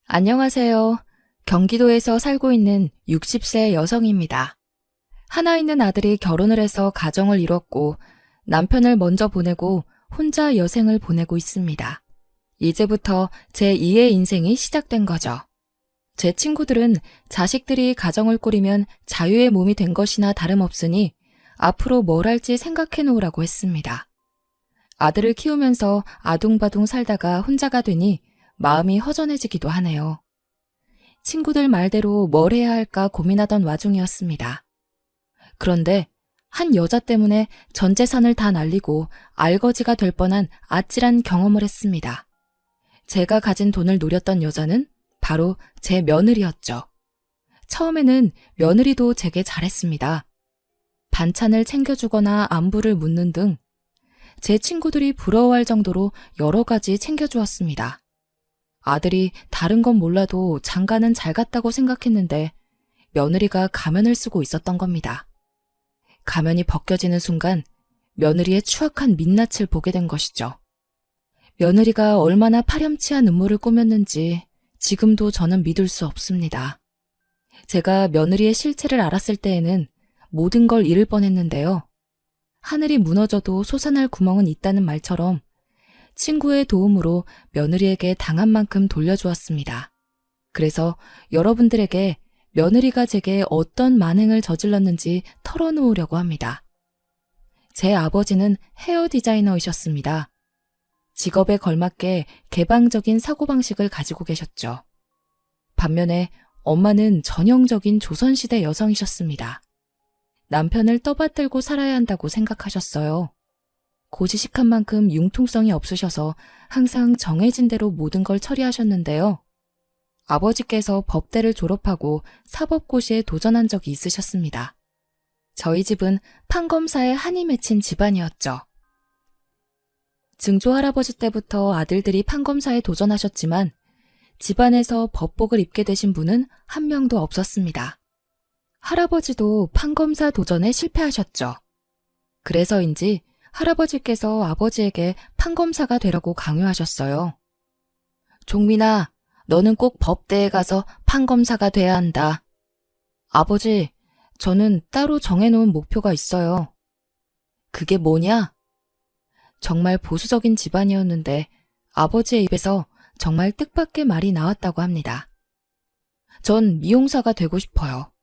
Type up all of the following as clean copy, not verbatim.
안녕하세요. 경기도에서 살고 있는 60세 여성입니다. 하나 있는 아들이 결혼을 해서 가정을 이뤘고 남편을 먼저 보내고 혼자 여생을 보내고 있습니다. 이제부터 제 2의 인생이 시작된 거죠. 제 친구들은 자식들이 가정을 꾸리면 자유의 몸이 된 것이나 다름없으니 앞으로 뭘 할지 생각해 놓으라고 했습니다. 아들을 키우면서 아둥바둥 살다가 혼자가 되니 마음이 허전해지기도 하네요. 친구들 말대로 뭘 해야 할까 고민하던 와중이었습니다. 그런데 한 여자 때문에 전 재산을 다 날리고 알거지가 될 뻔한 아찔한 경험을 했습니다. 제가 가진 돈을 노렸던 여자는 바로 제 며느리였죠. 처음에는 며느리도 제게 잘했습니다. 반찬을 챙겨주거나 안부를 묻는 등 제 친구들이 부러워할 정도로 여러 가지 챙겨주었습니다. 아들이 다른 건 몰라도 장가는 잘 갔다고 생각했는데 며느리가 가면을 쓰고 있었던 겁니다. 가면이 벗겨지는 순간 며느리의 추악한 민낯을 보게 된 것이죠. 며느리가 얼마나 파렴치한 음모를 꾸몄는지 지금도 저는 믿을 수 없습니다. 제가 며느리의 실체를 알았을 때에는 모든 걸 잃을 뻔했는데요. 하늘이 무너져도 솟아날 구멍은 있다는 말처럼 친구의 도움으로 며느리에게 당한 만큼 돌려주었습니다. 그래서 여러분들에게 며느리가 제게 어떤 만행을 저질렀는지 털어놓으려고 합니다. 제 아버지는 헤어 디자이너이셨습니다. 직업에 걸맞게 개방적인 사고방식을 가지고 계셨죠. 반면에 엄마는 전형적인 조선시대 여성이셨습니다. 남편을 떠받들고 살아야 한다고 생각하셨어요. 고지식한 만큼 융통성이 없으셔서 항상 정해진 대로 모든 걸 처리하셨는데요. 아버지께서 법대를 졸업하고 사법고시에 도전한 적이 있으셨습니다. 저희 집은 판검사에 한이 맺힌 집안이었죠. 증조 할아버지 때부터 아들들이 판검사에 도전하셨지만 집안에서 법복을 입게 되신 분은 한 명도 없었습니다. 할아버지도 판검사 도전에 실패하셨죠. 그래서인지 할아버지께서 아버지에게 판검사가 되라고 강요하셨어요. 종민아, 너는 꼭 법대에 가서 판검사가 돼야 한다. 아버지, 저는 따로 정해놓은 목표가 있어요. 그게 뭐냐? 정말 보수적인 집안이었는데 아버지의 입에서 정말 뜻밖의 말이 나왔다고 합니다. 전 미용사가 되고 싶어요.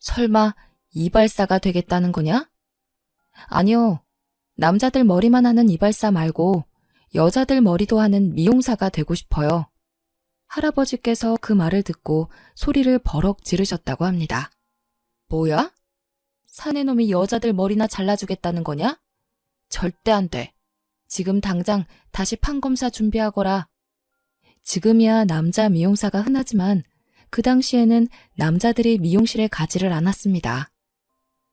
설마 이발사가 되겠다는 거냐? 아니요. 남자들 머리만 하는 이발사 말고 여자들 머리도 하는 미용사가 되고 싶어요. 할아버지께서 그 말을 듣고 소리를 버럭 지르셨다고 합니다. 뭐야? 사내놈이 여자들 머리나 잘라주겠다는 거냐? 절대 안 돼. 지금 당장 다시 판검사 준비하거라. 지금이야 남자 미용사가 흔하지만 그 당시에는 남자들이 미용실에 가지를 않았습니다.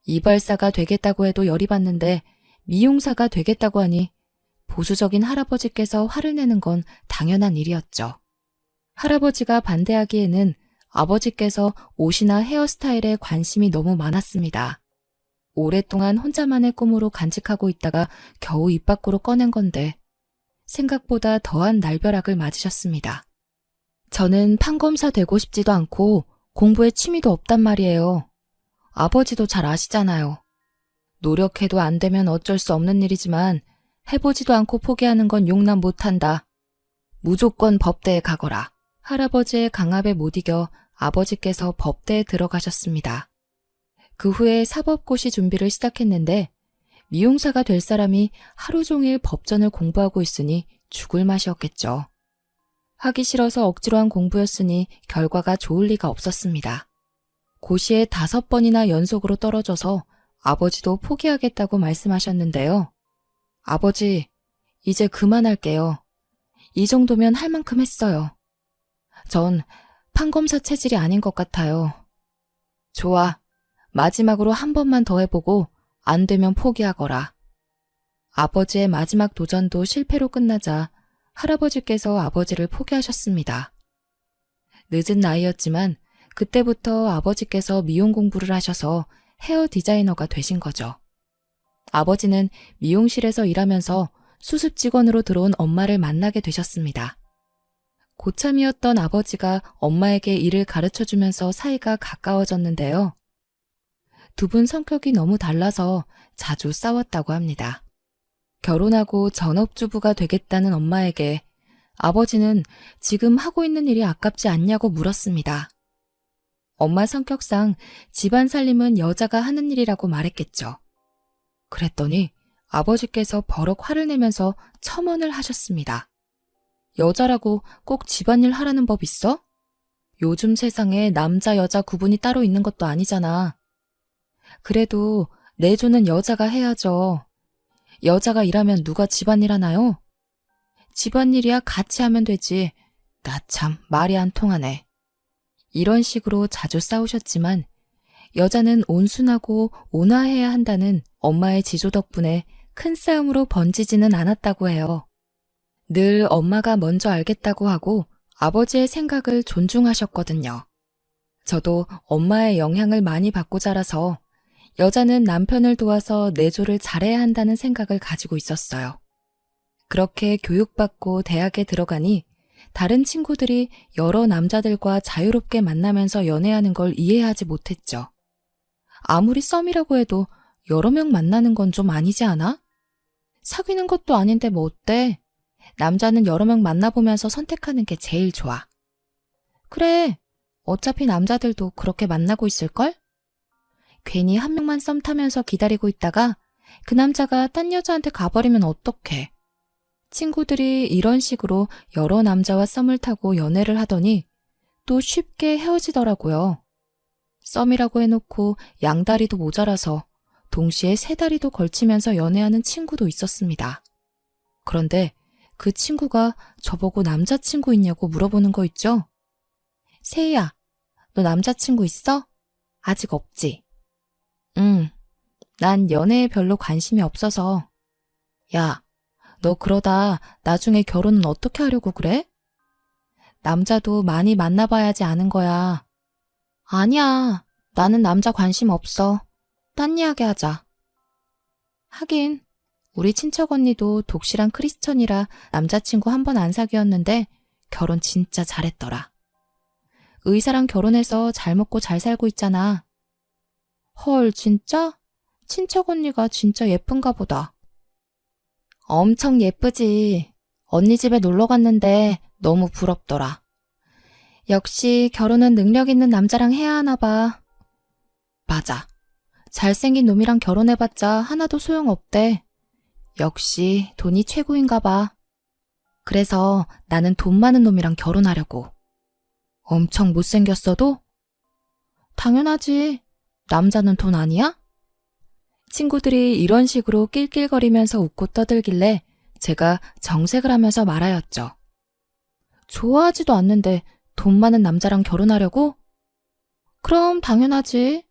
이발사가 되겠다고 해도 열이 받는데 미용사가 되겠다고 하니 보수적인 할아버지께서 화를 내는 건 당연한 일이었죠. 할아버지가 반대하기에는 아버지께서 옷이나 헤어스타일에 관심이 너무 많았습니다. 오랫동안 혼자만의 꿈으로 간직하고 있다가 겨우 입 밖으로 꺼낸 건데 생각보다 더한 날벼락을 맞으셨습니다. 저는 판검사 되고 싶지도 않고 공부에 취미도 없단 말이에요. 아버지도 잘 아시잖아요. 노력해도 안 되면 어쩔 수 없는 일이지만 해보지도 않고 포기하는 건 용납 못한다. 무조건 법대에 가거라. 할아버지의 강압에 못 이겨 아버지께서 법대에 들어가셨습니다. 그 후에 사법고시 준비를 시작했는데 미용사가 될 사람이 하루 종일 법전을 공부하고 있으니 죽을 맛이었겠죠. 하기 싫어서 억지로 한 공부였으니 결과가 좋을 리가 없었습니다. 고시에 5번이나 연속으로 떨어져서 아버지도 포기하겠다고 말씀하셨는데요. 아버지, 이제 그만할게요. 이 정도면 할 만큼 했어요. 전 판검사 체질이 아닌 것 같아요. 좋아. 마지막으로 한 번만 더 해보고 안 되면 포기하거라. 아버지의 마지막 도전도 실패로 끝나자 할아버지께서 아버지를 포기하셨습니다. 늦은 나이였지만 그때부터 아버지께서 미용 공부를 하셔서 헤어 디자이너가 되신 거죠. 아버지는 미용실에서 일하면서 수습 직원으로 들어온 엄마를 만나게 되셨습니다. 고참이었던 아버지가 엄마에게 일을 가르쳐주면서 사이가 가까워졌는데요. 두 분 성격이 너무 달라서 자주 싸웠다고 합니다. 결혼하고 전업주부가 되겠다는 엄마에게 아버지는 지금 하고 있는 일이 아깝지 않냐고 물었습니다. 엄마 성격상 집안 살림은 여자가 하는 일이라고 말했겠죠. 그랬더니 아버지께서 버럭 화를 내면서 첨언을 하셨습니다. 여자라고 꼭 집안일 하라는 법 있어? 요즘 세상에 남자 여자 구분이 따로 있는 것도 아니잖아. 그래도 내조는 여자가 해야죠. 여자가 일하면 누가 집안일 하나요? 집안일이야 같이 하면 되지. 나 참 말이 안 통하네. 이런 식으로 자주 싸우셨지만 여자는 온순하고 온화해야 한다는 엄마의 지조 덕분에 큰 싸움으로 번지지는 않았다고 해요. 늘 엄마가 먼저 알겠다고 하고 아버지의 생각을 존중하셨거든요. 저도 엄마의 영향을 많이 받고 자라서 여자는 남편을 도와서 내조를 잘해야 한다는 생각을 가지고 있었어요. 그렇게 교육받고 대학에 들어가니 다른 친구들이 여러 남자들과 자유롭게 만나면서 연애하는 걸 이해하지 못했죠. 아무리 썸이라고 해도 여러 명 만나는 건 좀 아니지 않아? 사귀는 것도 아닌데 뭐 어때? 남자는 여러 명 만나보면서 선택하는 게 제일 좋아. 그래, 어차피 남자들도 그렇게 만나고 있을걸? 괜히 한 명만 썸 타면서 기다리고 있다가 그 남자가 딴 여자한테 가버리면 어떡해. 친구들이 이런 식으로 여러 남자와 썸을 타고 연애를 하더니 또 쉽게 헤어지더라고요. 썸이라고 해놓고 양다리도 모자라서 동시에 세 다리도 걸치면서 연애하는 친구도 있었습니다. 그런데 그 친구가 저보고 남자친구 있냐고 물어보는 거 있죠? 세희야, 너 남자친구 있어? 아직 없지? 응, 난 연애에 별로 관심이 없어서. 야, 너 그러다 나중에 결혼은 어떻게 하려고 그래? 남자도 많이 만나봐야지 아는 거야. 아니야, 나는 남자 관심 없어. 딴 이야기 하자. 하긴 우리 친척 언니도 독실한 크리스천이라 남자친구 한 번 안 사귀었는데 결혼 진짜 잘했더라. 의사랑 결혼해서 잘 먹고 잘 살고 있잖아. 헐, 진짜? 친척 언니가 진짜 예쁜가 보다. 엄청 예쁘지. 언니 집에 놀러 갔는데 너무 부럽더라. 역시 결혼은 능력 있는 남자랑 해야 하나 봐. 맞아. 잘생긴 놈이랑 결혼해봤자 하나도 소용없대. 역시 돈이 최고인가 봐. 그래서 나는 돈 많은 놈이랑 결혼하려고. 엄청 못생겼어도? 당연하지. 남자는 돈 아니야? 친구들이 이런 식으로 낄낄거리면서 웃고 떠들길래 제가 정색을 하면서 말하였죠. 좋아하지도 않는데 돈 많은 남자랑 결혼하려고? 그럼 당연하지.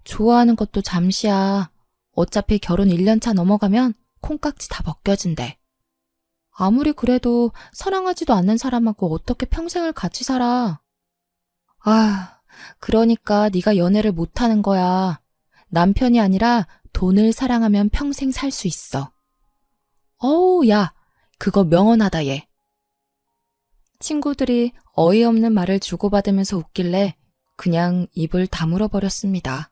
좋아하는 것도 잠시야. 어차피 결혼 1년차 넘어가면 콩깍지 다 벗겨진대. 아무리 그래도 사랑하지도 않는 사람하고 어떻게 평생을 같이 살아. 아, 그러니까 네가 연애를 못하는 거야. 남편이 아니라 돈을 사랑하면 평생 살 수 있어. 어우, 야, 그거 명언하다 얘. 친구들이 어이없는 말을 주고받으면서 웃길래 그냥 입을 다물어 버렸습니다.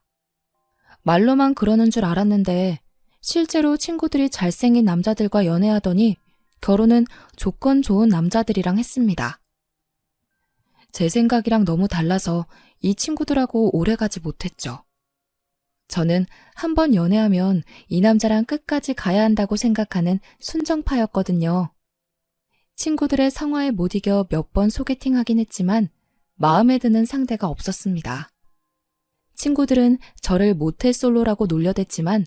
말로만 그러는 줄 알았는데 실제로 친구들이 잘생긴 남자들과 연애하더니 결혼은 조건 좋은 남자들이랑 했습니다. 제 생각이랑 너무 달라서 이 친구들하고 오래가지 못했죠. 저는 한 번 연애하면 이 남자랑 끝까지 가야 한다고 생각하는 순정파였거든요. 친구들의 성화에 못 이겨 몇 번 소개팅하긴 했지만 마음에 드는 상대가 없었습니다. 친구들은 저를 모태솔로라고 놀려댔지만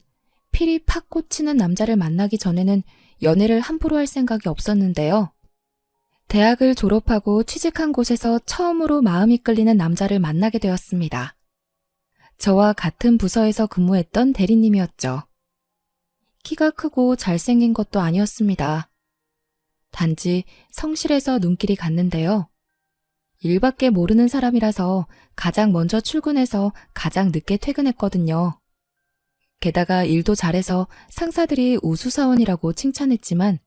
필이 팍 꽂히는 남자를 만나기 전에는 연애를 함부로 할 생각이 없었는데요. 대학을 졸업하고 취직한 곳에서 처음으로 마음이 끌리는 남자를 만나게 되었습니다. 저와 같은 부서에서 근무했던 대리님이었죠. 키가 크고 잘생긴 것도 아니었습니다. 단지 성실해서 눈길이 갔는데요. 일밖에 모르는 사람이라서 가장 먼저 출근해서 가장 늦게 퇴근했거든요. 게다가 일도 잘해서 상사들이 우수사원이라고 칭찬했지만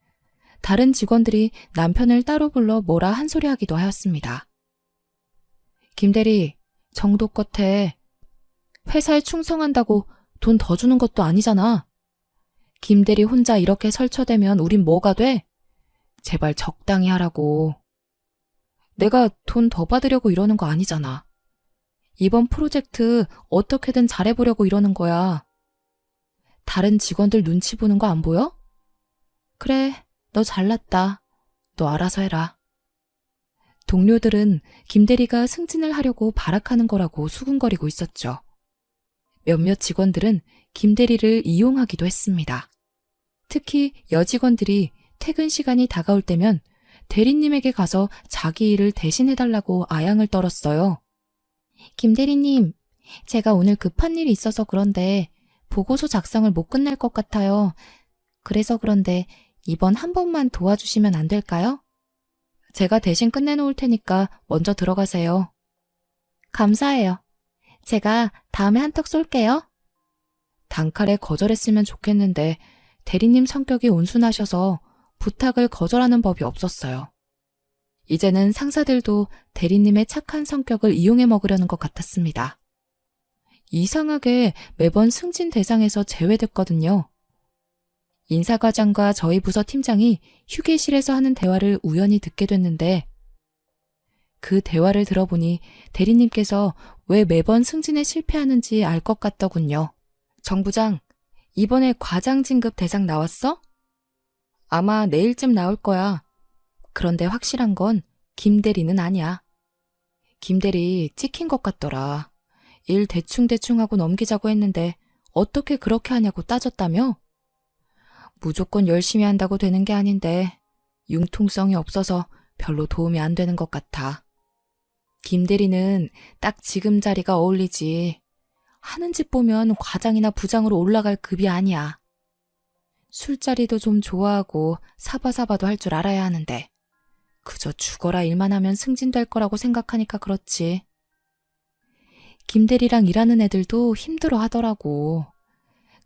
다른 직원들이 남편을 따로 불러 뭐라 한 소리 하기도 하였습니다. 김대리, 정도껏 해. 회사에 충성한다고 돈 더 주는 것도 아니잖아. 김대리 혼자 이렇게 설쳐대면 우린 뭐가 돼? 제발 적당히 하라고. 내가 돈 더 받으려고 이러는 거 아니잖아. 이번 프로젝트 어떻게든 잘해보려고 이러는 거야. 다른 직원들 눈치 보는 거 안 보여? 그래, 너 잘났다. 너 알아서 해라. 동료들은 김대리가 승진을 하려고 발악하는 거라고 수군거리고 있었죠. 몇몇 직원들은 김대리를 이용하기도 했습니다. 특히 여직원들이 퇴근 시간이 다가올 때면 대리님에게 가서 자기 일을 대신해달라고 아양을 떨었어요. 김대리님, 제가 오늘 급한 일이 있어서 그런데 보고서 작성을 못 끝낼 것 같아요. 그래서 그런데 이번 한 번만 도와주시면 안 될까요? 제가 대신 끝내놓을 테니까 먼저 들어가세요. 감사해요. 제가 다음에 한턱 쏠게요. 단칼에 거절했으면 좋겠는데 대리님 성격이 온순하셔서 부탁을 거절하는 법이 없었어요. 이제는 상사들도 대리님의 착한 성격을 이용해 먹으려는 것 같았습니다. 이상하게 매번 승진 대상에서 제외됐거든요. 인사과장과 저희 부서 팀장이 휴게실에서 하는 대화를 우연히 듣게 됐는데 그 대화를 들어보니 대리님께서 왜 매번 승진에 실패하는지 알 것 같더군요. 정 부장, 이번에 과장 진급 대상 나왔어? 아마 내일쯤 나올 거야. 그런데 확실한 건 김대리는 아니야. 김대리 찍힌 것 같더라. 일 대충대충 하고 넘기자고 했는데 어떻게 그렇게 하냐고 따졌다며? 무조건 열심히 한다고 되는 게 아닌데 융통성이 없어서 별로 도움이 안 되는 것 같아. 김대리는 딱 지금 자리가 어울리지. 하는 짓 보면 과장이나 부장으로 올라갈 급이 아니야. 술자리도 좀 좋아하고 사바사바도 할 줄 알아야 하는데 그저 죽어라 일만 하면 승진될 거라고 생각하니까 그렇지. 김대리랑 일하는 애들도 힘들어 하더라고.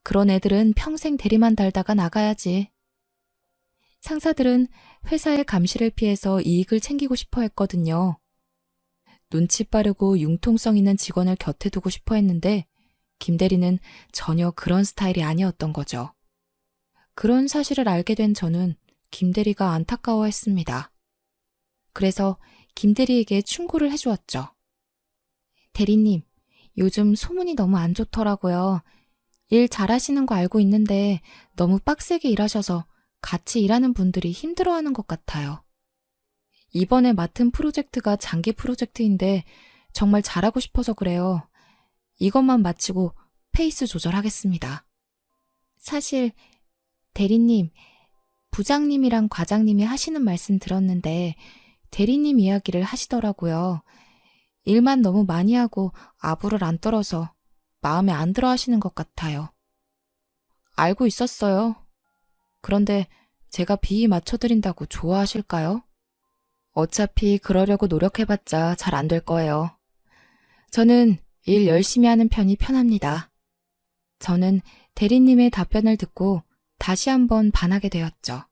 그런 애들은 평생 대리만 달다가 나가야지. 상사들은 회사의 감시를 피해서 이익을 챙기고 싶어 했거든요. 눈치 빠르고 융통성 있는 직원을 곁에 두고 싶어 했는데 김대리는 전혀 그런 스타일이 아니었던 거죠. 그런 사실을 알게 된 저는 김대리가 안타까워했습니다. 그래서 김대리에게 충고를 해주었죠. 대리님, 요즘 소문이 너무 안 좋더라고요. 일 잘하시는 거 알고 있는데 너무 빡세게 일하셔서 같이 일하는 분들이 힘들어하는 것 같아요. 이번에 맡은 프로젝트가 장기 프로젝트인데 정말 잘하고 싶어서 그래요. 이것만 마치고 페이스 조절하겠습니다. 사실 대리님, 부장님이랑 과장님이 하시는 말씀 들었는데 대리님 이야기를 하시더라고요. 일만 너무 많이 하고 아부를 안 떨어서 마음에 안 들어 하시는 것 같아요. 알고 있었어요. 그런데 제가 비위 맞춰드린다고 좋아하실까요? 어차피 그러려고 노력해봤자 잘 안 될 거예요. 저는 일 열심히 하는 편이 편합니다. 저는 대리님의 답변을 듣고 다시 한번 반하게 되었죠.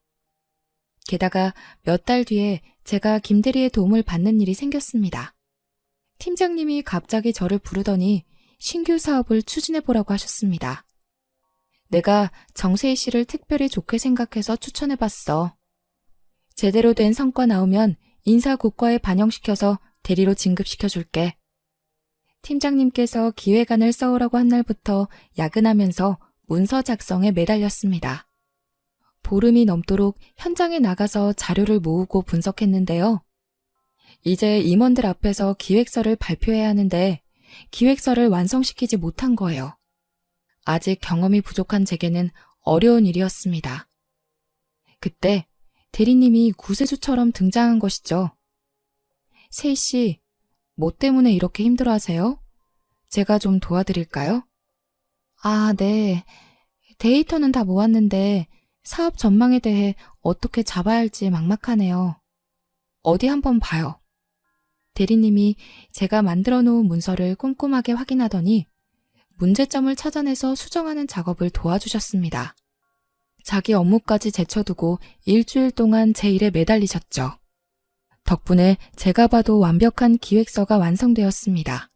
게다가 몇 달 뒤에 제가 김대리의 도움을 받는 일이 생겼습니다. 팀장님이 갑자기 저를 부르더니 신규 사업을 추진해보라고 하셨습니다. 내가 정세희 씨를 특별히 좋게 생각해서 추천해봤어. 제대로 된 성과 나오면 인사국과에 반영시켜서 대리로 진급시켜줄게. 팀장님께서 기획안을 써오라고 한 날부터 야근하면서 문서 작성에 매달렸습니다. 보름이 넘도록 현장에 나가서 자료를 모으고 분석했는데요. 이제 임원들 앞에서 기획서를 발표해야 하는데 기획서를 완성시키지 못한 거예요. 아직 경험이 부족한 제게는 어려운 일이었습니다. 그때 대리님이 구세주처럼 등장한 것이죠. 세희 씨, 뭐 때문에 이렇게 힘들어하세요? 제가 좀 도와드릴까요? 아, 네. 데이터는 다 모았는데 사업 전망에 대해 어떻게 잡아야 할지 막막하네요. 어디 한번 봐요. 대리님이 제가 만들어 놓은 문서를 꼼꼼하게 확인하더니 문제점을 찾아내서 수정하는 작업을 도와주셨습니다. 자기 업무까지 제쳐두고 일주일 동안 제 일에 매달리셨죠. 덕분에 제가 봐도 완벽한 기획서가 완성되었습니다.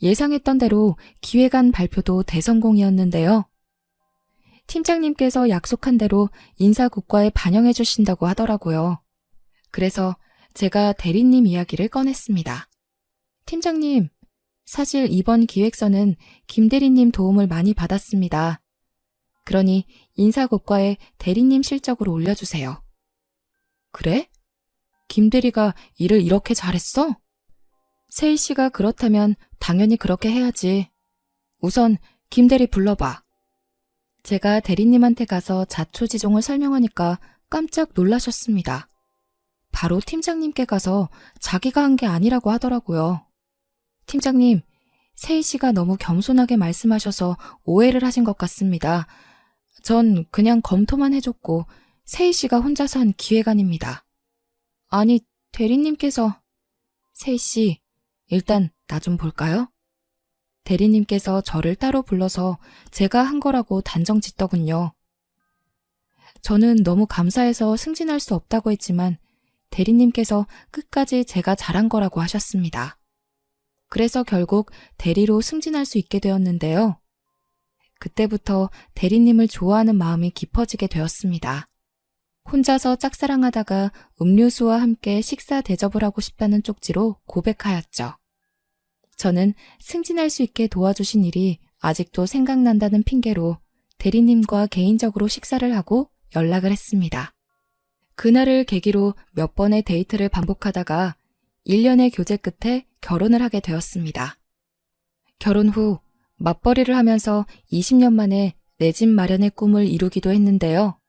예상했던 대로 기획안 발표도 대성공이었는데요. 팀장님께서 약속한 대로 인사국과에 반영해 주신다고 하더라고요. 그래서 제가 대리님 이야기를 꺼냈습니다. 팀장님, 사실 이번 기획서는 김 대리님 도움을 많이 받았습니다. 그러니 인사고과에 대리님 실적으로 올려주세요. 그래? 김 대리가 일을 이렇게 잘했어? 세희 씨가 그렇다면 당연히 그렇게 해야지. 우선 김 대리 불러봐. 제가 대리님한테 가서 자초지종을 설명하니까 깜짝 놀라셨습니다. 바로 팀장님께 가서 자기가 한 게 아니라고 하더라고요. 팀장님, 세희 씨가 너무 겸손하게 말씀하셔서 오해를 하신 것 같습니다. 전 그냥 검토만 해줬고 세희 씨가 혼자서 한 기획안입니다. 아니, 대리님께서... 세희 씨, 일단 나 좀 볼까요? 대리님께서 저를 따로 불러서 제가 한 거라고 단정 짓더군요. 저는 너무 감사해서 승진할 수 없다고 했지만 대리님께서 끝까지 제가 잘한 거라고 하셨습니다. 그래서 결국 대리로 승진할 수 있게 되었는데요. 그때부터 대리님을 좋아하는 마음이 깊어지게 되었습니다. 혼자서 짝사랑하다가 음료수와 함께 식사 대접을 하고 싶다는 쪽지로 고백하였죠. 저는 승진할 수 있게 도와주신 일이 아직도 생각난다는 핑계로 대리님과 개인적으로 식사를 하고 연락을 했습니다. 그날을 계기로 몇 번의 데이트를 반복하다가 1년의 교제 끝에 결혼을 하게 되었습니다. 결혼 후 맞벌이를 하면서 20년 만에 내 집 마련의 꿈을 이루기도 했는데요.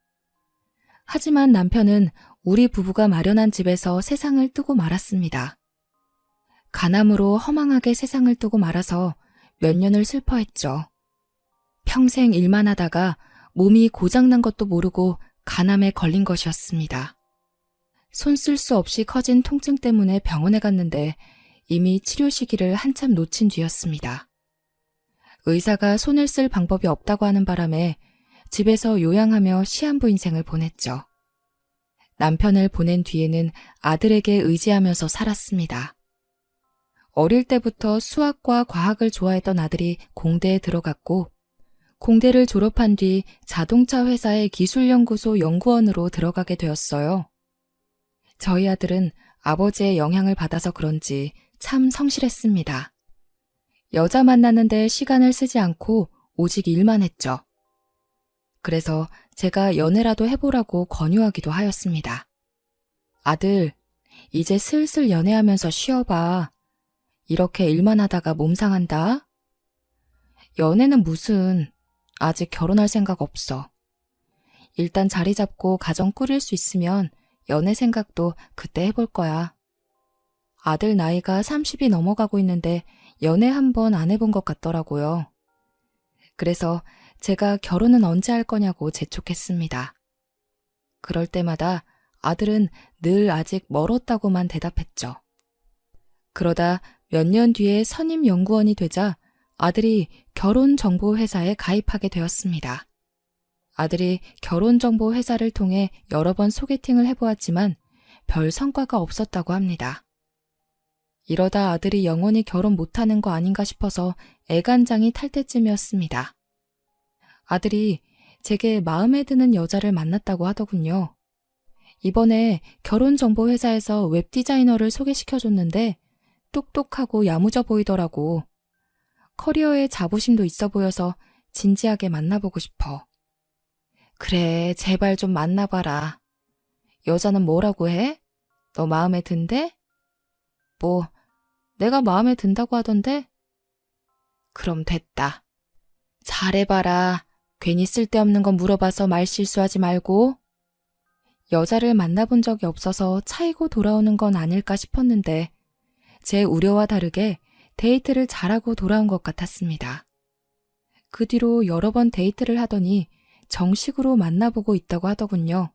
하지만 남편은 우리 부부가 마련한 집에서 세상을 뜨고 말았습니다. 가남으로 허망하게 세상을 뜨고 말아서 몇 년을 슬퍼했죠. 평생 일만 하다가 몸이 고장난 것도 모르고 간암에 걸린 것이었습니다. 손 쓸 수 없이 커진 통증 때문에 병원에 갔는데 이미 치료 시기를 한참 놓친 뒤였습니다. 의사가 손을 쓸 방법이 없다고 하는 바람에 집에서 요양하며 시한부 인생을 보냈죠. 남편을 보낸 뒤에는 아들에게 의지하면서 살았습니다. 어릴 때부터 수학과 과학을 좋아했던 아들이 공대에 들어갔고 공대를 졸업한 뒤 자동차 회사의 기술연구소 연구원으로 들어가게 되었어요. 저희 아들은 아버지의 영향을 받아서 그런지 참 성실했습니다. 여자 만나는데 시간을 쓰지 않고 오직 일만 했죠. 그래서 제가 연애라도 해보라고 권유하기도 하였습니다. 아들, 이제 슬슬 연애하면서 쉬어봐. 이렇게 일만 하다가 몸 상한다. 연애는 무슨, 아직 결혼할 생각 없어. 일단 자리 잡고 가정 꾸릴 수 있으면 연애 생각도 그때 해볼 거야. 아들 나이가 30이 넘어가고 있는데 연애 한 번 안 해본 것 같더라고요. 그래서 제가 결혼은 언제 할 거냐고 재촉했습니다. 그럴 때마다 아들은 늘 아직 멀었다고만 대답했죠. 그러다 몇 년 뒤에 선임 연구원이 되자 아들이 결혼정보회사에 가입하게 되었습니다. 아들이 결혼정보회사를 통해 여러 번 소개팅을 해보았지만 별 성과가 없었다고 합니다. 이러다 아들이 영원히 결혼 못하는 거 아닌가 싶어서 애간장이 탈 때쯤이었습니다. 아들이 제게 마음에 드는 여자를 만났다고 하더군요. 이번에 결혼정보회사에서 웹디자이너를 소개시켜줬는데 똑똑하고 야무져 보이더라고. 커리어에 자부심도 있어 보여서 진지하게 만나보고 싶어. 그래, 제발 좀 만나봐라. 여자는 뭐라고 해? 너 마음에 든대? 뭐, 내가 마음에 든다고 하던데? 그럼 됐다. 잘해봐라. 괜히 쓸데없는 거 물어봐서 말 실수하지 말고. 여자를 만나본 적이 없어서 차이고 돌아오는 건 아닐까 싶었는데 제 우려와 다르게 데이트를 잘하고 돌아온 것 같았습니다. 그 뒤로 여러 번 데이트를 하더니 정식으로 만나보고 있다고 하더군요.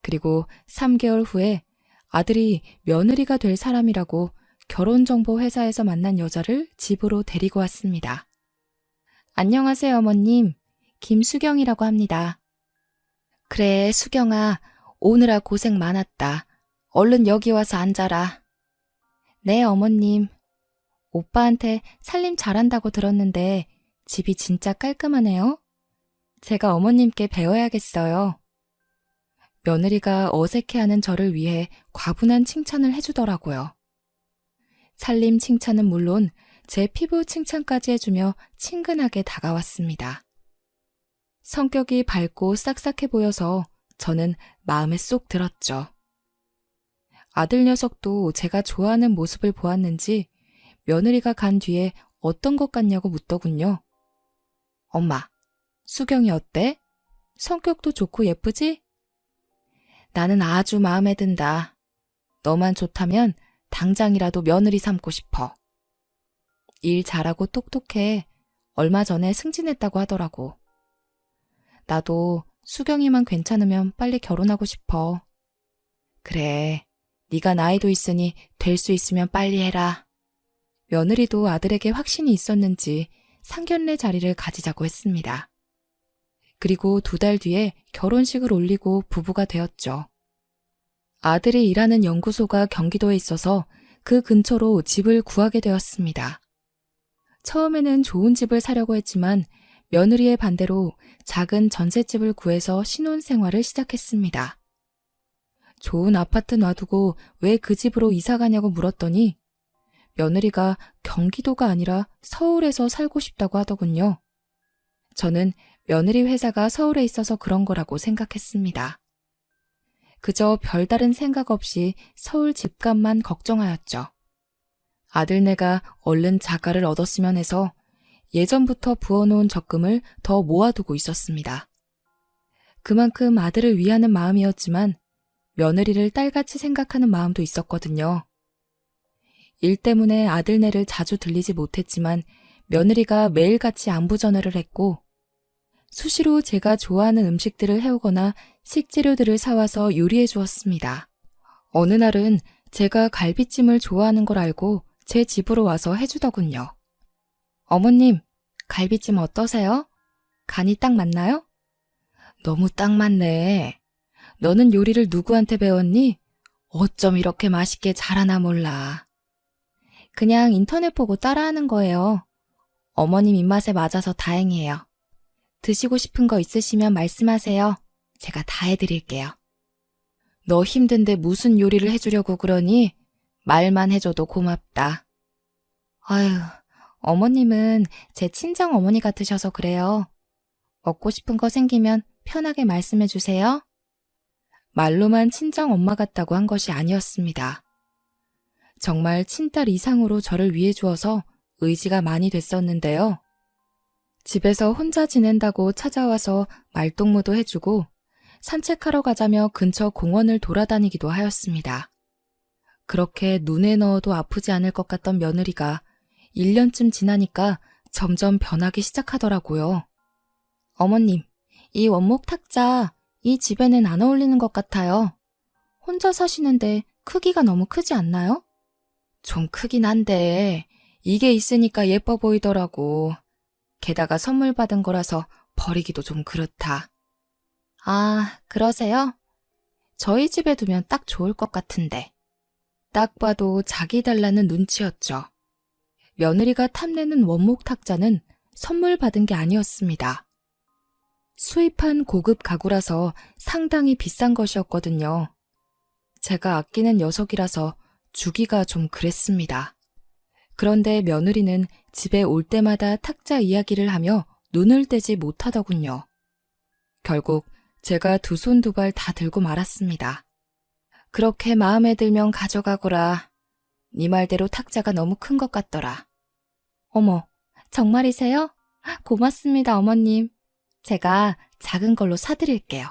그리고 3개월 후에 아들이 며느리가 될 사람이라고 결혼정보회사에서 만난 여자를 집으로 데리고 왔습니다. 안녕하세요, 어머님. 김수경이라고 합니다. 그래, 수경아. 오느라 고생 많았다. 얼른 여기 와서 앉아라. 네, 어머님. 오빠한테 살림 잘한다고 들었는데 집이 진짜 깔끔하네요. 제가 어머님께 배워야겠어요. 며느리가 어색해하는 저를 위해 과분한 칭찬을 해주더라고요. 살림 칭찬은 물론 제 피부 칭찬까지 해주며 친근하게 다가왔습니다. 성격이 밝고 싹싹해 보여서 저는 마음에 쏙 들었죠. 아들 녀석도 제가 좋아하는 모습을 보았는지 며느리가 간 뒤에 어떤 것 같냐고 묻더군요. 엄마, 수경이 어때? 성격도 좋고 예쁘지? 나는 아주 마음에 든다. 너만 좋다면 당장이라도 며느리 삼고 싶어. 일 잘하고 똑똑해. 얼마 전에 승진했다고 하더라고. 나도 수경이만 괜찮으면 빨리 결혼하고 싶어. 그래, 네가 나이도 있으니 될 수 있으면 빨리 해라. 며느리도 아들에게 확신이 있었는지 상견례 자리를 가지자고 했습니다. 그리고 2달 뒤에 결혼식을 올리고 부부가 되었죠. 아들이 일하는 연구소가 경기도에 있어서 그 근처로 집을 구하게 되었습니다. 처음에는 좋은 집을 사려고 했지만 며느리의 반대로 작은 전셋집을 구해서 신혼생활을 시작했습니다. 좋은 아파트 놔두고 왜 그 집으로 이사 가냐고 물었더니 며느리가 경기도가 아니라 서울에서 살고 싶다고 하더군요. 저는 며느리 회사가 서울에 있어서 그런 거라고 생각했습니다. 그저 별다른 생각 없이 서울 집값만 걱정하였죠. 아들네가 얼른 자가를 얻었으면 해서 예전부터 부어놓은 적금을 더 모아두고 있었습니다. 그만큼 아들을 위하는 마음이었지만 며느리를 딸같이 생각하는 마음도 있었거든요. 일 때문에 아들네를 자주 들리지 못했지만 며느리가 매일같이 안부 전화를 했고 수시로 제가 좋아하는 음식들을 해오거나 식재료들을 사와서 요리해 주었습니다. 어느 날은 제가 갈비찜을 좋아하는 걸 알고 제 집으로 와서 해주더군요. 어머님, 갈비찜 어떠세요? 간이 딱 맞나요? 너무 딱 맞네. 너는 요리를 누구한테 배웠니? 어쩜 이렇게 맛있게 잘하나 몰라. 그냥 인터넷 보고 따라하는 거예요. 어머님 입맛에 맞아서 다행이에요. 드시고 싶은 거 있으시면 말씀하세요. 제가 다 해드릴게요. 너 힘든데 무슨 요리를 해주려고 그러니? 말만 해줘도 고맙다. 아휴, 어머님은 제 친정 어머니 같으셔서 그래요. 먹고 싶은 거 생기면 편하게 말씀해 주세요. 말로만 친정 엄마 같다고 한 것이 아니었습니다. 정말 친딸 이상으로 저를 위해 주어서 의지가 많이 됐었는데요. 집에서 혼자 지낸다고 찾아와서 말동무도 해주고 산책하러 가자며 근처 공원을 돌아다니기도 하였습니다. 그렇게 눈에 넣어도 아프지 않을 것 같던 며느리가 1년쯤 지나니까 점점 변하기 시작하더라고요. 어머님, 이 원목 탁자 이 집에는 안 어울리는 것 같아요. 혼자 사시는데 크기가 너무 크지 않나요? 좀 크긴 한데 이게 있으니까 예뻐 보이더라고. 게다가 선물 받은 거라서 버리기도 좀 그렇다. 아, 그러세요? 저희 집에 두면 딱 좋을 것 같은데. 딱 봐도 자기 달라는 눈치였죠. 며느리가 탐내는 원목 탁자는 선물 받은 게 아니었습니다. 수입한 고급 가구라서 상당히 비싼 것이었거든요. 제가 아끼는 녀석이라서 주기가 좀 그랬습니다. 그런데 며느리는 집에 올 때마다 탁자 이야기를 하며 눈을 떼지 못하더군요. 결국 제가 2손 2발 다 들고 말았습니다. 그렇게 마음에 들면 가져가거라. 네 말대로 탁자가 너무 큰 것 같더라. 어머, 정말이세요? 고맙습니다, 어머님. 제가 작은 걸로 사드릴게요.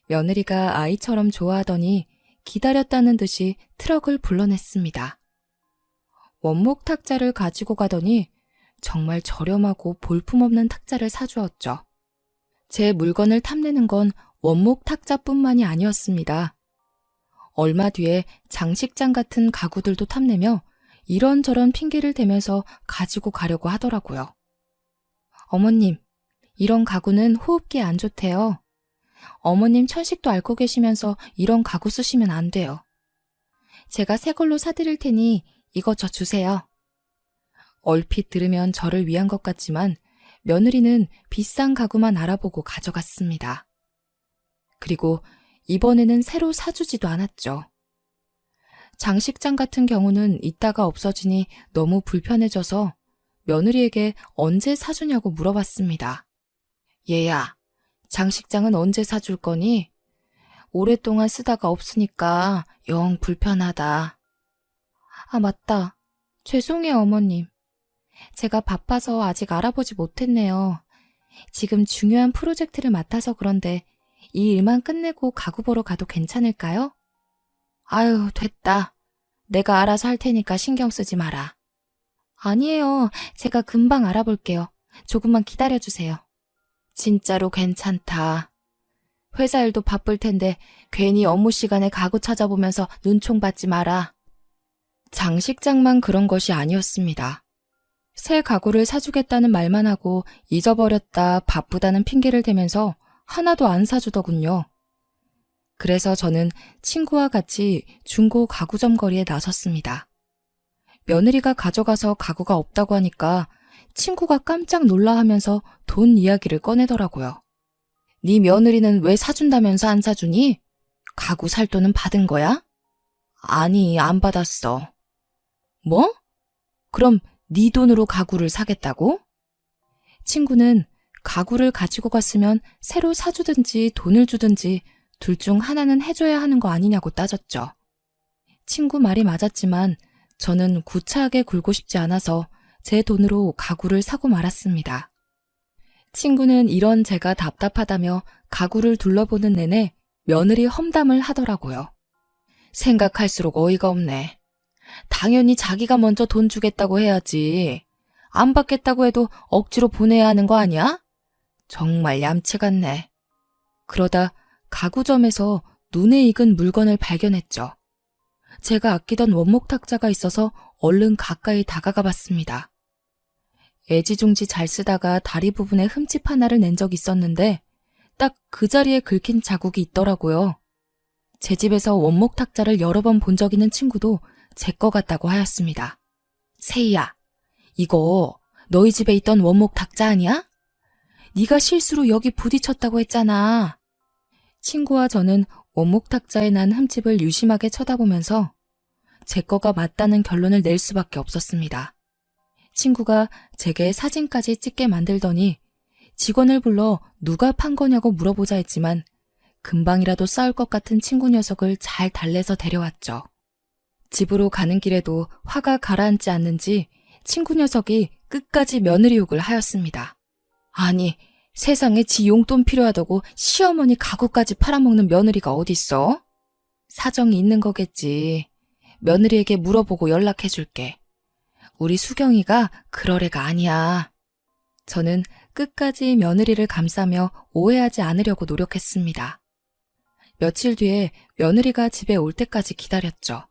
며느리가 아이처럼 좋아하더니 기다렸다는 듯이 트럭을 불러냈습니다. 원목 탁자를 가지고 가더니 정말 저렴하고 볼품없는 탁자를 사주었죠. 제 물건을 탐내는 건 원목 탁자뿐만이 아니었습니다. 얼마 뒤에 장식장 같은 가구들도 탐내며 이런저런 핑계를 대면서 가지고 가려고 하더라고요. 어머님, 이런 가구는 호흡기에 안 좋대요. 어머님 천식도 앓고 계시면서 이런 가구 쓰시면 안 돼요. 제가 새 걸로 사드릴 테니 이거 저 주세요. 얼핏 들으면 저를 위한 것 같지만 며느리는 비싼 가구만 알아보고 가져갔습니다. 그리고 이번에는 새로 사주지도 않았죠. 장식장 같은 경우는 있다가 없어지니 너무 불편해져서 며느리에게 언제 사주냐고 물어봤습니다. 얘야, 장식장은 언제 사줄 거니? 오랫동안 쓰다가 없으니까 영 불편하다. 아, 맞다. 죄송해요, 어머님. 제가 바빠서 아직 알아보지 못했네요. 지금 중요한 프로젝트를 맡아서 그런데 이 일만 끝내고 가구 보러 가도 괜찮을까요? 아유, 됐다. 내가 알아서 할 테니까 신경 쓰지 마라. 아니에요. 제가 금방 알아볼게요. 조금만 기다려주세요. 진짜로 괜찮다. 회사 일도 바쁠 텐데 괜히 업무 시간에 가구 찾아보면서 눈총 받지 마라. 장식장만 그런 것이 아니었습니다. 새 가구를 사주겠다는 말만 하고 잊어버렸다 바쁘다는 핑계를 대면서 하나도 안 사주더군요. 그래서 저는 친구와 같이 중고 가구점 거리에 나섰습니다. 며느리가 가져가서 가구가 없다고 하니까 친구가 깜짝 놀라하면서 돈 이야기를 꺼내더라고요. 네 며느리는 왜 사준다면서 안 사주니? 가구 살 돈은 받은 거야? 아니, 안 받았어. 뭐? 그럼 네 돈으로 가구를 사겠다고? 친구는 가구를 가지고 갔으면 새로 사주든지 돈을 주든지 둘 중 하나는 해줘야 하는 거 아니냐고 따졌죠. 친구 말이 맞았지만 저는 구차하게 굴고 싶지 않아서 제 돈으로 가구를 사고 말았습니다. 친구는 이런 제가 답답하다며 가구를 둘러보는 내내 며느리 험담을 하더라고요. 생각할수록 어이가 없네. 당연히 자기가 먼저 돈 주겠다고 해야지. 안 받겠다고 해도 억지로 보내야 하는 거 아니야? 정말 얌체 같네. 그러다 가구점에서 눈에 익은 물건을 발견했죠. 제가 아끼던 원목 탁자가 있어서 얼른 가까이 다가가 봤습니다. 애지중지 잘 쓰다가 다리 부분에 흠집 하나를 낸 적이 있었는데 딱 그 자리에 긁힌 자국이 있더라고요. 제 집에서 원목 탁자를 여러 번 본 적 있는 친구도 제 거 같다고 하였습니다. 세희야, 이거 너희 집에 있던 원목 탁자 아니야? 네가 실수로 여기 부딪혔다고 했잖아. 친구와 저는 원목 탁자에 난 흠집을 유심하게 쳐다보면서 제 거가 맞다는 결론을 낼 수밖에 없었습니다. 친구가 제게 사진까지 찍게 만들더니 직원을 불러 누가 판 거냐고 물어보자 했지만 금방이라도 싸울 것 같은 친구 녀석을 잘 달래서 데려왔죠. 집으로 가는 길에도 화가 가라앉지 않는지 친구 녀석이 끝까지 며느리 욕을 하였습니다. 아니, 세상에 지 용돈 필요하다고 시어머니 가구까지 팔아먹는 며느리가 어딨어? 사정이 있는 거겠지. 며느리에게 물어보고 연락해줄게. 우리 수경이가 그럴 애가 아니야. 저는 끝까지 며느리를 감싸며 오해하지 않으려고 노력했습니다. 며칠 뒤에 며느리가 집에 올 때까지 기다렸죠.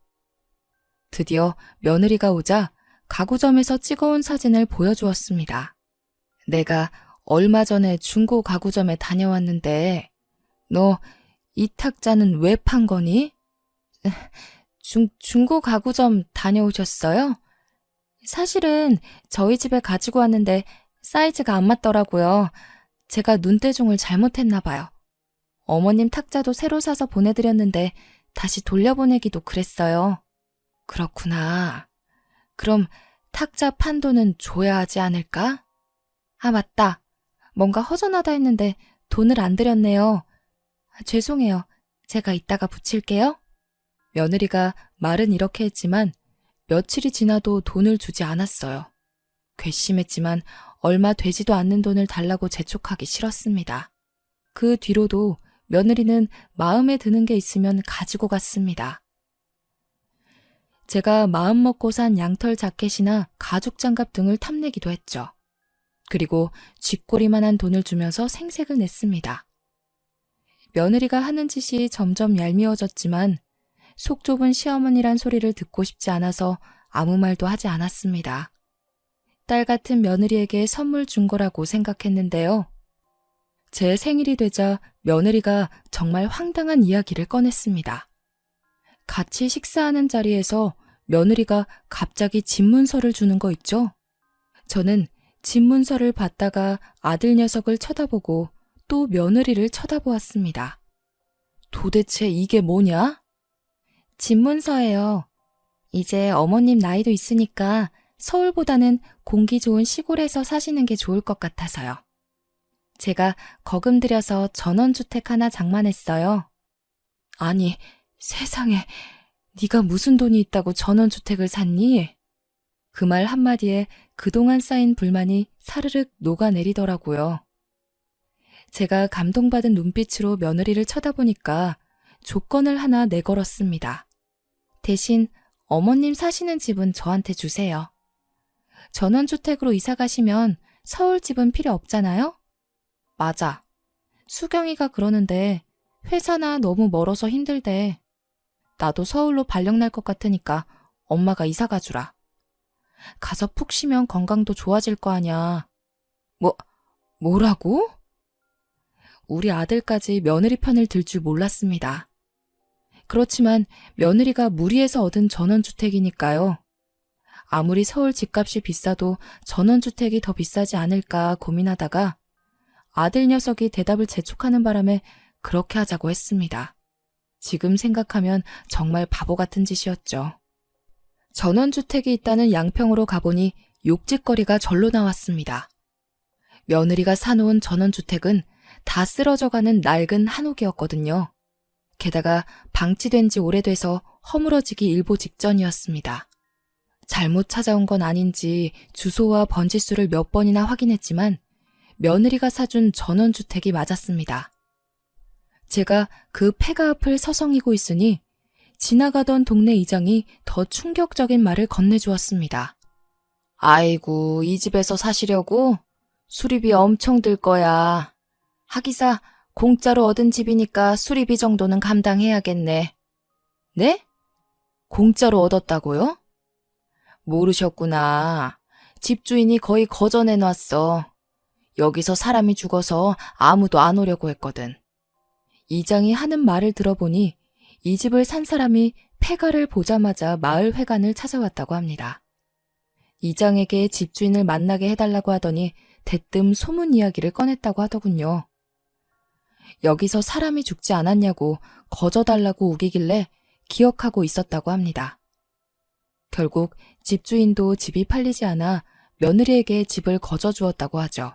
드디어 며느리가 오자 가구점에서 찍어온 사진을 보여주었습니다. 내가 얼마 전에 중고 가구점에 다녀왔는데 너 이 탁자는 왜 판 거니? 중고 가구점 다녀오셨어요? 사실은 저희 집에 가지고 왔는데 사이즈가 안 맞더라고요. 제가 눈대중을 잘못했나 봐요. 어머님 탁자도 새로 사서 보내드렸는데 다시 돌려보내기도 그랬어요. 그렇구나. 그럼 탁자 판 돈은 줘야 하지 않을까? 아, 맞다. 뭔가 허전하다 했는데 돈을 안 드렸네요. 죄송해요. 제가 이따가 붙일게요. 며느리가 말은 이렇게 했지만 며칠이 지나도 돈을 주지 않았어요. 괘씸했지만 얼마 되지도 않는 돈을 달라고 재촉하기 싫었습니다. 그 뒤로도 며느리는 마음에 드는 게 있으면 가지고 갔습니다. 제가 마음먹고 산 양털 자켓이나 가죽 장갑 등을 탐내기도 했죠. 그리고 쥐꼬리만한 돈을 주면서 생색을 냈습니다. 며느리가 하는 짓이 점점 얄미워졌지만 속 좁은 시어머니란 소리를 듣고 싶지 않아서 아무 말도 하지 않았습니다. 딸 같은 며느리에게 선물 준 거라고 생각했는데요. 제 생일이 되자 며느리가 정말 황당한 이야기를 꺼냈습니다. 같이 식사하는 자리에서 며느리가 갑자기 집문서를 주는 거 있죠? 저는 집문서를 받다가 아들 녀석을 쳐다보고 또 며느리를 쳐다보았습니다. 도대체 이게 뭐냐? 집문서예요. 이제 어머님 나이도 있으니까 서울보다는 공기 좋은 시골에서 사시는 게 좋을 것 같아서요. 제가 거금 들여서 전원주택 하나 장만했어요. 아니, 세상에, 네가 무슨 돈이 있다고 전원주택을 샀니? 그 말 한마디에 그동안 쌓인 불만이 사르륵 녹아내리더라고요. 제가 감동받은 눈빛으로 며느리를 쳐다보니까 조건을 하나 내걸었습니다. 대신 어머님 사시는 집은 저한테 주세요. 전원주택으로 이사 가시면 서울 집은 필요 없잖아요? 맞아. 수경이가 그러는데 회사나 너무 멀어서 힘들대. 나도 서울로 발령 날 것 같으니까 엄마가 이사 가주라. 가서 푹 쉬면 건강도 좋아질 거 아냐. 뭐라고? 우리 아들까지 며느리 편을 들 줄 몰랐습니다. 그렇지만 며느리가 무리해서 얻은 전원주택이니까요. 아무리 서울 집값이 비싸도 전원주택이 더 비싸지 않을까 고민하다가 아들 녀석이 대답을 재촉하는 바람에 그렇게 하자고 했습니다. 지금 생각하면 정말 바보 같은 짓이었죠. 전원주택이 있다는 양평으로 가보니 욕짓거리가 절로 나왔습니다. 며느리가 사놓은 전원주택은 다 쓰러져가는 낡은 한옥이었거든요. 게다가 방치된 지 오래돼서 허물어지기 일보 직전이었습니다. 잘못 찾아온 건 아닌지 주소와 번지수를 몇 번이나 확인했지만 며느리가 사준 전원주택이 맞았습니다. 제가 그 폐가 앞을 서성이고 있으니 지나가던 동네 이장이 더 충격적인 말을 건네주었습니다. 아이고, 이 집에서 사시려고? 수리비 엄청 들 거야. 하기사 공짜로 얻은 집이니까 수리비 정도는 감당해야겠네. 네? 공짜로 얻었다고요? 모르셨구나. 집주인이 거의 거저내놨어. 여기서 사람이 죽어서 아무도 안 오려고 했거든. 이장이 하는 말을 들어보니 이 집을 산 사람이 폐가를 보자마자 마을 회관을 찾아왔다고 합니다. 이장에게 집주인을 만나게 해달라고 하더니 대뜸 소문 이야기를 꺼냈다고 하더군요. 여기서 사람이 죽지 않았냐고 거저달라고 우기길래 기억하고 있었다고 합니다. 결국 집주인도 집이 팔리지 않아 며느리에게 집을 거저주었다고 하죠.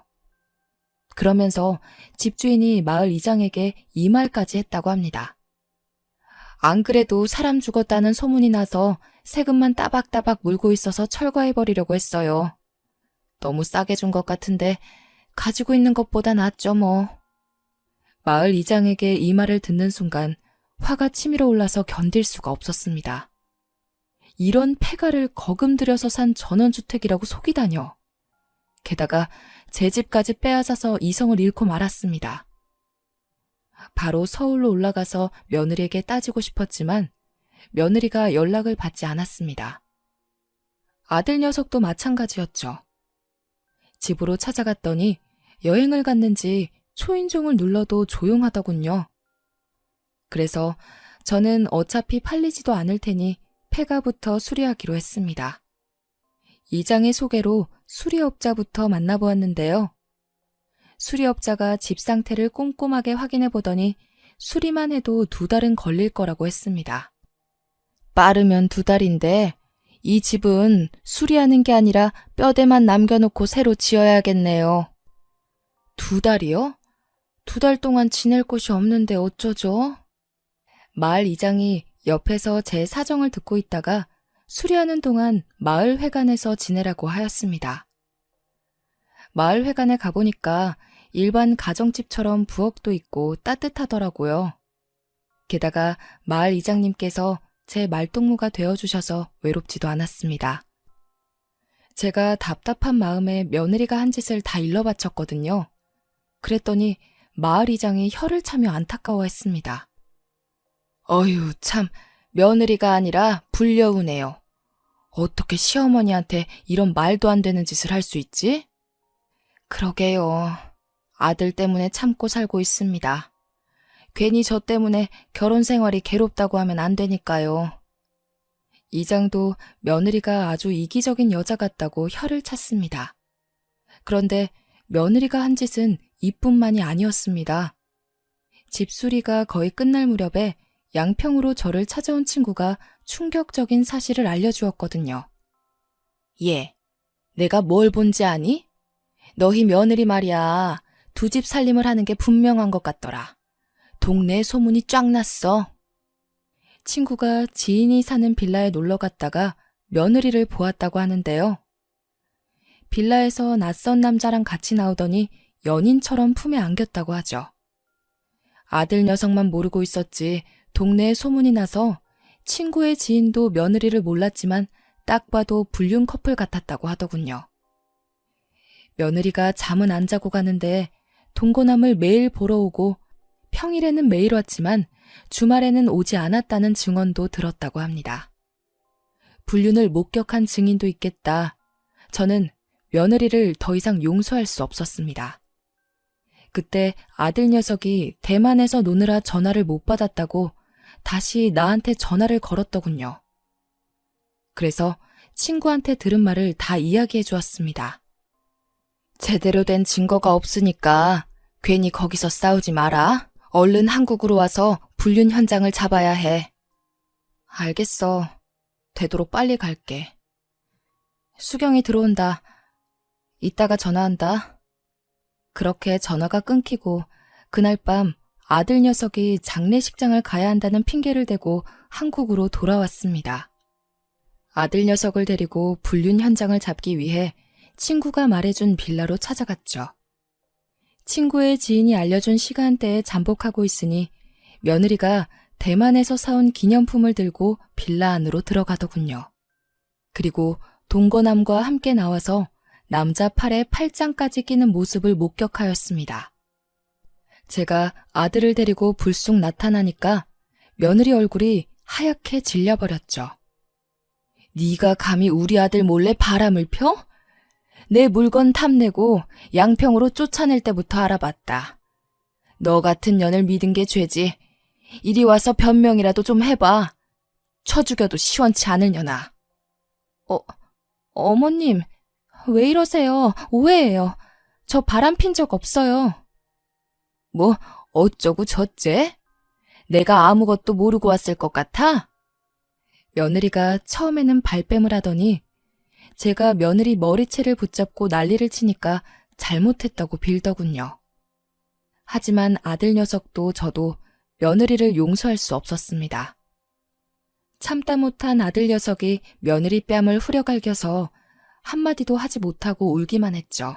그러면서 집주인이 마을 이장에게 이 말까지 했다고 합니다. 안 그래도 사람 죽었다는 소문이 나서 세금만 따박따박 물고 있어서 철거해버리려고 했어요. 너무 싸게 준 것 같은데 가지고 있는 것보다 낫죠 뭐. 마을 이장에게 이 말을 듣는 순간 화가 치밀어 올라서 견딜 수가 없었습니다. 이런 폐가를 거금 들여서 산 전원주택이라고 속이다뇨. 게다가 제 집까지 빼앗아서 이성을 잃고 말았습니다. 바로 서울로 올라가서 며느리에게 따지고 싶었지만 며느리가 연락을 받지 않았습니다. 아들 녀석도 마찬가지였죠. 집으로 찾아갔더니 여행을 갔는지 초인종을 눌러도 조용하더군요. 그래서 저는 어차피 팔리지도 않을 테니 폐가부터 수리하기로 했습니다. 이장의 소개로 수리업자부터 만나보았는데요. 수리업자가 집 상태를 꼼꼼하게 확인해 보더니 수리만 해도 2달은 걸릴 거라고 했습니다. 빠르면 2달인데 이 집은 수리하는 게 아니라 뼈대만 남겨놓고 새로 지어야겠네요. 2달이요? 2달 동안 지낼 곳이 없는데 어쩌죠? 마을 이장이 옆에서 제 사정을 듣고 있다가 수리하는 동안 마을 회관에서 지내라고 하였습니다. 마을 회관에 가보니까 일반 가정집처럼 부엌도 있고 따뜻하더라고요. 게다가 마을 이장님께서 제 말동무가 되어주셔서 외롭지도 않았습니다. 제가 답답한 마음에 며느리가 한 짓을 다 일러 바쳤거든요. 그랬더니 마을 이장이 혀를 차며 안타까워했습니다. 어휴, 참, 며느리가 아니라 불려우네요. 어떻게 시어머니한테 이런 말도 안 되는 짓을 할 수 있지? 그러게요. 아들 때문에 참고 살고 있습니다. 괜히 저 때문에 결혼 생활이 괴롭다고 하면 안 되니까요. 이장도 며느리가 아주 이기적인 여자 같다고 혀를 찼습니다. 그런데 며느리가 한 짓은 이뿐만이 아니었습니다. 집수리가 거의 끝날 무렵에 양평으로 저를 찾아온 친구가 충격적인 사실을 알려주었거든요. 얘, 내가 뭘 본지 아니? 너희 며느리 말이야. 두 집 살림을 하는 게 분명한 것 같더라. 동네에 소문이 쫙 났어. 친구가 지인이 사는 빌라에 놀러 갔다가 며느리를 보았다고 하는데요. 빌라에서 낯선 남자랑 같이 나오더니 연인처럼 품에 안겼다고 하죠. 아들 녀석만 모르고 있었지 동네에 소문이 나서 친구의 지인도 며느리를 몰랐지만 딱 봐도 불륜 커플 같았다고 하더군요. 며느리가 잠은 안 자고 가는데 동거남을 매일 보러 오고 평일에는 매일 왔지만 주말에는 오지 않았다는 증언도 들었다고 합니다. 불륜을 목격한 증인도 있겠다. 저는 며느리를 더 이상 용서할 수 없었습니다. 그때 아들 녀석이 대만에서 노느라 전화를 못 받았다고 다시 나한테 전화를 걸었더군요. 그래서 친구한테 들은 말을 다 이야기해 주었습니다. 제대로 된 증거가 없으니까 괜히 거기서 싸우지 마라. 얼른 한국으로 와서 불륜 현장을 잡아야 해. 알겠어. 되도록 빨리 갈게. 수경이 들어온다. 이따가 전화한다. 그렇게 전화가 끊기고 그날 밤 아들 녀석이 장례식장을 가야 한다는 핑계를 대고 한국으로 돌아왔습니다. 아들 녀석을 데리고 불륜 현장을 잡기 위해 친구가 말해준 빌라로 찾아갔죠. 친구의 지인이 알려준 시간대에 잠복하고 있으니 며느리가 대만에서 사온 기념품을 들고 빌라 안으로 들어가더군요. 그리고 동거남과 함께 나와서 남자 팔에 팔짱까지 끼는 모습을 목격하였습니다. 제가 아들을 데리고 불쑥 나타나니까 며느리 얼굴이 하얗게 질려버렸죠. 네가 감히 우리 아들 몰래 바람을 펴? 내 물건 탐내고 양평으로 쫓아낼 때부터 알아봤다. 너 같은 년을 믿은 게 죄지. 이리 와서 변명이라도 좀 해봐. 쳐 죽여도 시원치 않으려나. 어머님, 왜 이러세요? 오해예요. 저 바람 핀 적 없어요. 뭐 어쩌고 저째? 내가 아무것도 모르고 왔을 것 같아? 며느리가 처음에는 발뺌을 하더니 제가 며느리 머리채를 붙잡고 난리를 치니까 잘못했다고 빌더군요. 하지만 아들 녀석도 저도 며느리를 용서할 수 없었습니다. 참다 못한 아들 녀석이 며느리 뺨을 후려갈겨서 한마디도 하지 못하고 울기만 했죠.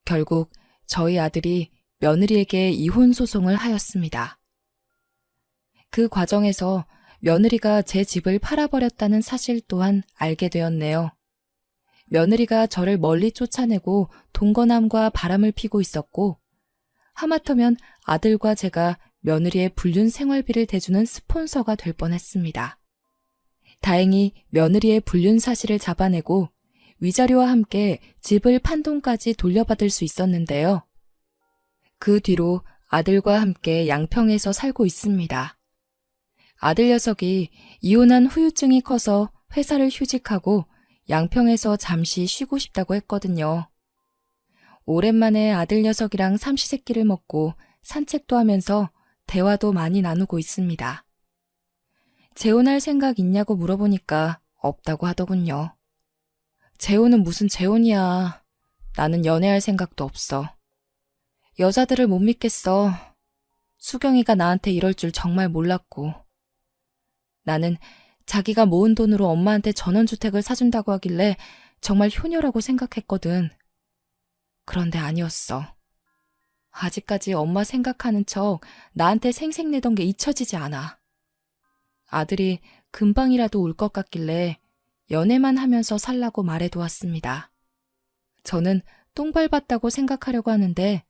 결국 저희 아들이 며느리에게 이혼 소송을 하였습니다. 그 과정에서 며느리가 제 집을 팔아버렸다는 사실 또한 알게 되었네요. 며느리가 저를 멀리 쫓아내고 동거남과 바람을 피고 있었고 하마터면 아들과 제가 며느리의 불륜 생활비를 대주는 스폰서가 될 뻔했습니다. 다행히 며느리의 불륜 사실을 잡아내고 위자료와 함께 집을 판 돈까지 돌려받을 수 있었는데요. 그 뒤로 아들과 함께 양평에서 살고 있습니다. 아들 녀석이 이혼한 후유증이 커서 회사를 휴직하고 양평에서 잠시 쉬고 싶다고 했거든요. 오랜만에 아들 녀석이랑 삼시세끼를 먹고 산책도 하면서 대화도 많이 나누고 있습니다. 재혼할 생각 있냐고 물어보니까 없다고 하더군요. 재혼은 무슨 재혼이야. 나는 연애할 생각도 없어. 여자들을 못 믿겠어. 수경이가 나한테 이럴 줄 정말 몰랐고. 나는 자기가 모은 돈으로 엄마한테 전원주택을 사준다고 하길래 정말 효녀라고 생각했거든. 그런데 아니었어. 아직까지 엄마 생각하는 척 나한테 생색내던 게 잊혀지지 않아. 아들이 금방이라도 울 것 같길래 연애만 하면서 살라고 말해두었습니다. 저는 똥 밟았다고 생각하려고 하는데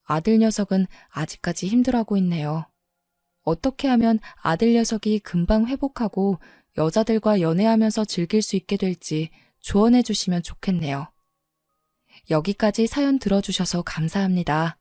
아들 녀석은 아직까지 힘들어하고 있네요. 어떻게 하면 아들 녀석이 금방 회복하고 여자들과 연애하면서 즐길 수 있게 될지 조언해 주시면 좋겠네요. 여기까지 사연 들어주셔서 감사합니다.